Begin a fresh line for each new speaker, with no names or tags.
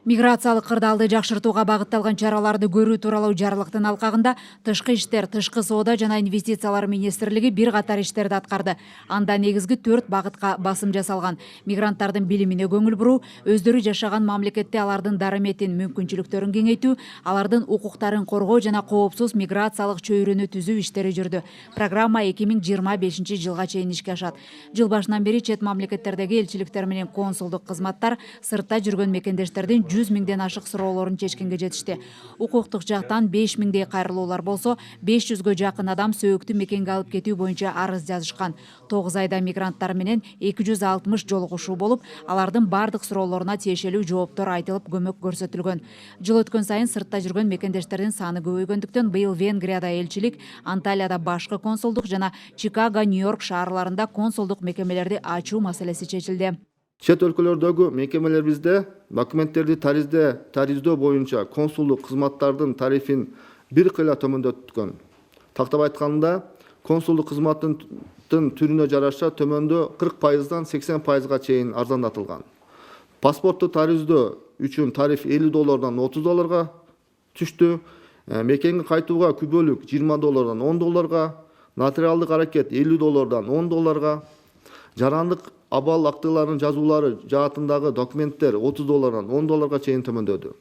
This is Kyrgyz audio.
Миграциялык кырдаалды жакшыртууга багытталган чараларды көрүү тууралуу жарлыктын алкагында Тышкы иштер, Тышкы соода жана инвестициялар министрлиги бир катар иштерди аткарды. Анда негизги 4 багытка басым жасалган. Мигранттардын билимине көңүл буруу, өздөрү жашаган мамлекетте алардын дарыметин, мүмкүнчүлүктөрүн кеңейтүү, алардын укуктарын коргоо жана коопсуз миграциялык чөйрөнү түзүү иштери жүрдү. Программа 2025 жылга чейин ишке ашат. Жыл башынан бери чет мамлекеттердеги элчиликтер менен консулдук кызматтар сыртта жүргөн мекендештердин 100 миңден ашык суроолорун чечкенге жетишти. Укуктук жактан 5 миңдей кайрылуулар болсо, 500гө жакын адам сөөктү мекенге алып кетүү боюнча арыз жазышкан. 9 айда мигранттар менен 260 жолугушуу болуп, алардын бардык суроолоруна тиешелүү жооптор айтылып, көмөк көрсөтүлгөн. Жыл өткөн сайын сыртта жүргөн мекендештердин саны көбөйгөндүктөн быйыл Венгрияда элчилик, Анталияда башкы консулдук жана Чикаго, Нью-Йорк шаарларында консулдук мекемелерди ачуу маселеси чечилди.
Чет өлкөлөрдөгү мекемелерибизде документтерди тариздөө боюнча консулдук кызматтардын тарифин бир кыйла төмөндөткөн. Тактап айтканда, консулдук кызматтын түрүнө жараша төмөндө 40%дан 80%га чейин арзандатылган. Паспортту тариздөө үчүн тариф $50 $30 түштү. Мекенге кайтууга күбөлүк $20 $10, нотариалдык аракет $50 $10, жарандык абал актыларынын жазуулары жаатындагы документтер $30 $10 чейин төмөндөдү.